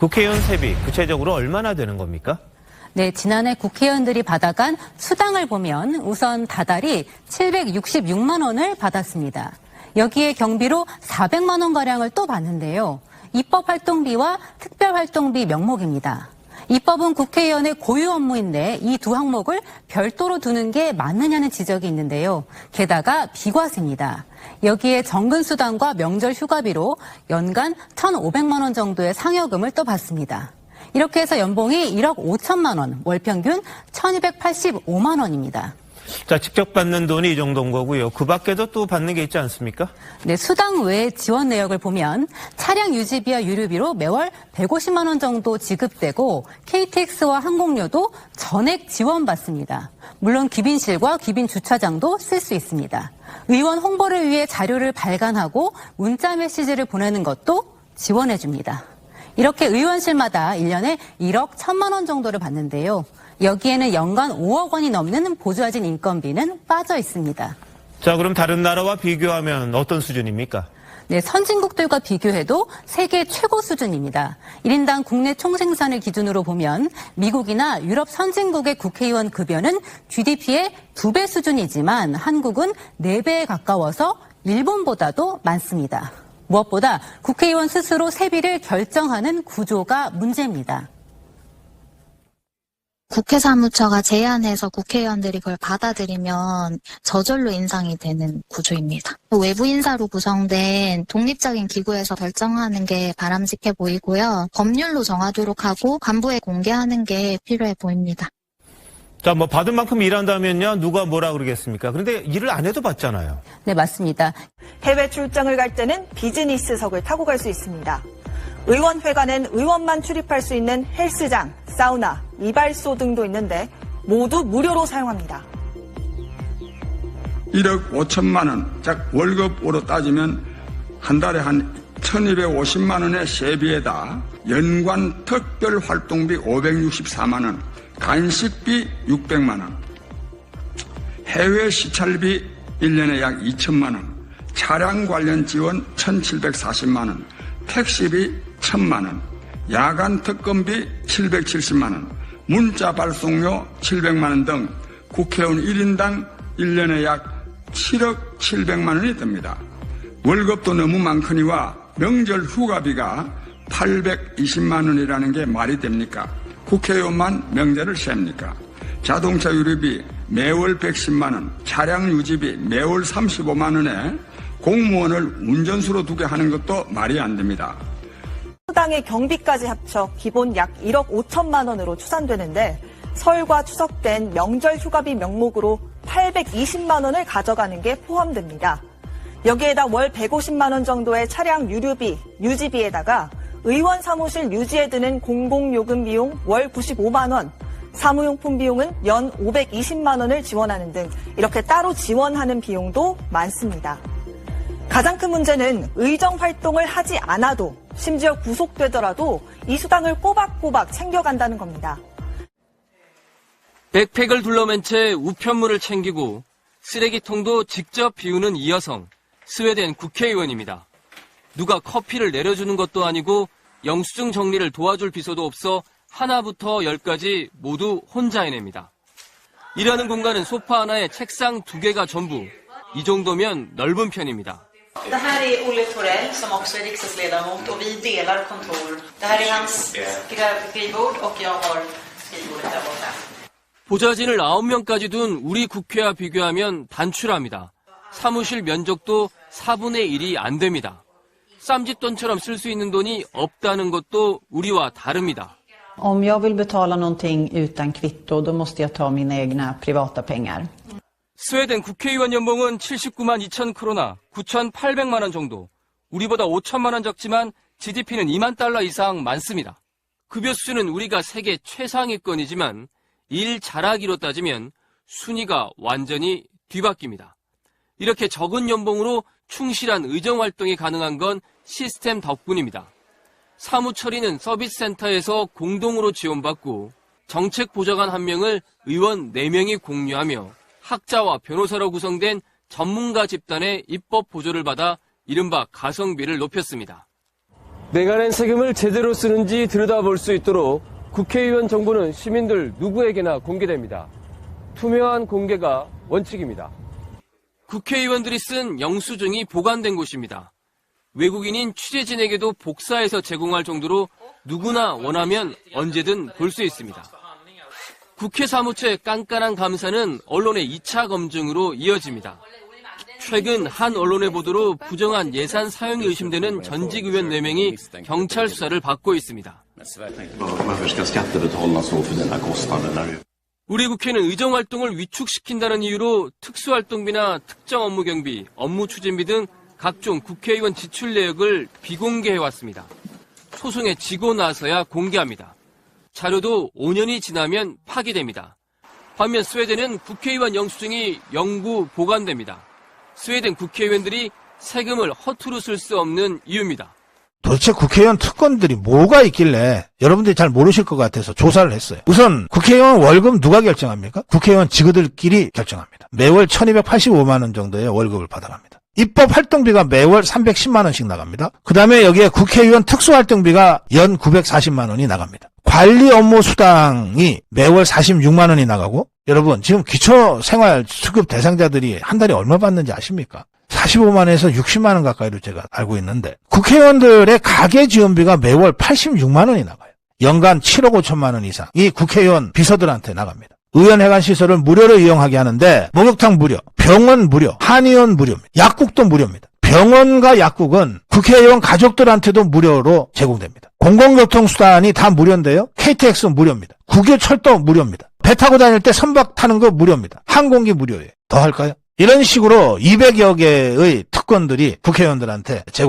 국회의원 세비 구체적으로 얼마나 되는 겁니까? 네, 지난해 국회의원들이 받아간 수당을 보면 우선 다달이 766만 원을 받았습니다. 여기에 경비로 400만 원가량을 또 받는데요. 입법활동비와 특별활동비 명목입니다. 입법은 국회의원의 고유 업무인데 이 두 항목을 별도로 두는 게 맞느냐는 지적이 있는데요. 게다가 비과세입니다. 여기에 정근수당과 명절 휴가비로 연간 1,500만 원 정도의 상여금을 또 받습니다. 이렇게 해서 연봉이 1억 5천만 원, 월 평균 1,285만 원입니다. 자, 직접 받는 돈이 이 정도인 거고요. 그 밖에도 또 받는 게 있지 않습니까? 네, 수당 외 지원 내역을 보면 차량 유지비와 유류비로 매월 150만 원 정도 지급되고 KTX와 항공료도 전액 지원받습니다. 물론 귀빈실과 귀빈 주차장도 쓸 수 있습니다. 의원 홍보를 위해 자료를 발간하고 문자 메시지를 보내는 것도 지원해 줍니다. 이렇게 의원실마다 1년에 1억 1천만 원 정도를 받는데요. 여기에는 연간 5억 원이 넘는 보조화진 인건비는 빠져 있습니다. 자, 그럼 다른 나라와 비교하면 어떤 수준입니까? 네, 선진국들과 비교해도 세계 최고 수준입니다. 1인당 국내 총생산을 기준으로 보면 미국이나 유럽 선진국의 국회의원 급여는 GDP의 2배 수준이지만 한국은 4배에 가까워서 일본보다도 많습니다. 무엇보다 국회의원 스스로 세비를 결정하는 구조가 문제입니다. 국회 사무처가 제안해서 국회의원들이 그걸 받아들이면 저절로 인상이 되는 구조입니다. 외부 인사로 구성된 독립적인 기구에서 결정하는 게 바람직해 보이고요. 법률로 정하도록 하고 간부에 공개하는 게 필요해 보입니다. 자, 뭐 받은 만큼 일한다면요, 누가 뭐라 그러겠습니까? 그런데 일을 안 해도 받잖아요. 네, 맞습니다. 해외 출장을 갈 때는 비즈니스석을 타고 갈 수 있습니다. 의원회관엔 의원만 출입할 수 있는 헬스장, 사우나, 이발소 등도 있는데 모두 무료로 사용합니다. 1억 5천만 원, 즉 월급으로 따지면 한 달에 한 1,250만 원의 세비에다 연관 특별활동비 564만 원, 간식비 600만 원, 해외 시찰비 1년에 약 2천만 원, 차량 관련 지원 1,740만 원, 택시비 1,000만 원, 야간 특검비 770만 원, 문자 발송료 700만 원 등 국회의원 1인당 1년에 약 7억 700만 원이 듭니다. 월급도 너무 많거니와 명절 휴가비가 820만 원이라는 게 말이 됩니까? 국회의원만 명절을 셉니까? 자동차 유류비 매월 110만 원, 차량 유지비 매월 35만 원에 공무원을 운전수로 두게 하는 것도 말이 안 됩니다. 수당의 경비까지 합쳐 기본 약 1억 5천만 원으로 추산되는데 설과 추석 땐 명절 휴가비 명목으로 820만 원을 가져가는 게 포함됩니다. 여기에다 월 150만 원 정도의 차량 유류비, 유지비에다가 의원 사무실 유지에 드는 공공요금 비용 월 95만 원, 사무용품 비용은 연 520만 원을 지원하는 등 이렇게 따로 지원하는 비용도 많습니다. 가장 큰 문제는 의정 활동을 하지 않아도 심지어 구속되더라도 이 수당을 꼬박꼬박 챙겨간다는 겁니다. 백팩을 둘러맨 채 우편물을 챙기고 쓰레기통도 직접 비우는 이 여성, 스웨덴 국회의원입니다. 누가 커피를 내려주는 것도 아니고 영수증 정리를 도와줄 비서도 없어 하나부터 열까지 모두 혼자 해냅니다. 일하는 공간은 소파 하나에 책상 2개가 전부. 이 정도면 넓은 편입니다. Det här är Olle Torell som också är riksdagsledamot och vi delar kontor. Det här är hans skrivbord och jag har skrivbordet där borta. 보좌진을 9명까지 둔 우리 국회와 비교하면 단출합니다. 사무실 면적도 4분의 1이 안 됩니다. 쌈짓돈처럼 쓸 수 있는 돈이 없다는 것도 우리와 다릅니다. Om jag vill betala någonting utan kvitto, då måste jag ta mina egna privata pengar. 스웨덴 국회의원 연봉은 79만 2천 크로나, 9,800만 원 정도. 우리보다 5천만 원 적지만 GDP는 2만 달러 이상 많습니다. 급여 수준은 우리가 세계 최상위권이지만 일 잘하기로 따지면 순위가 완전히 뒤바뀝니다. 이렇게 적은 연봉으로 충실한 의정활동이 가능한 건 시스템 덕분입니다. 사무 처리는 서비스 센터에서 공동으로 지원받고 정책 보좌관 1명을 의원 4명이 공유하며 학자와 변호사로 구성된 전문가 집단의 입법 보조를 받아 이른바 가성비를 높였습니다. 내가 낸 세금을 제대로 쓰는지 들여다볼 수 있도록 국회의원 정보는 시민들 누구에게나 공개됩니다. 투명한 공개가 원칙입니다. 국회의원들이 쓴 영수증이 보관된 곳입니다. 외국인인 취재진에게도 복사해서 제공할 정도로 누구나 원하면 언제든 볼 수 있습니다. 국회 사무처의 깐깐한 감사는 언론의 2차 검증으로 이어집니다. 최근 한 언론의 보도로 부정한 예산 사용이 의심되는 전직 의원 4명이 경찰 수사를 받고 있습니다. 우리 국회는 의정활동을 위축시킨다는 이유로 특수활동비나 특정 업무 경비, 업무 추진비 등 각종 국회의원 지출 내역을 비공개해왔습니다. 소송에 지고 나서야 공개합니다. 자료도 5년이 지나면 파기됩니다. 반면 스웨덴은 국회의원 영수증이 영구 보관됩니다. 스웨덴 국회의원들이 세금을 허투루 쓸 수 없는 이유입니다. 도대체 국회의원 특권들이 뭐가 있길래 여러분들이 잘 모르실 것 같아서 조사를 했어요. 우선 국회의원 월급 누가 결정합니까? 국회의원 직원들끼리 결정합니다. 매월 1285만 원 정도의 월급을 받아갑니다. 입법 활동비가 매월 310만 원씩 나갑니다. 그 다음에 여기에 국회의원 특수활동비가 연 940만 원이 나갑니다. 관리 업무 수당이 매월 46만 원이 나가고, 여러분 지금 기초생활수급 대상자들이 한 달에 얼마 받는지 아십니까? 45만 원에서 60만 원 가까이로 제가 알고 있는데, 국회의원들의 가계지원비가 매월 86만 원이 나가요. 연간 7억 5천만 원 이상이 국회의원 비서들한테 나갑니다. 의원회관 시설을 무료로 이용하게 하는데 목욕탕 무료, 병원 무료, 한의원 무료입니다. 약국도 무료입니다. 병원과 약국은 국회의원 가족들한테도 무료로 제공됩니다. 공공교통수단이 다 무료인데요. KTX 무료입니다. 국유철도 무료입니다. 배 타고 다닐 때 선박 타는 거 무료입니다. 항공기 무료예요. 더 할까요? 이런 식으로 200여 개의 특권들이 국회의원들한테 제공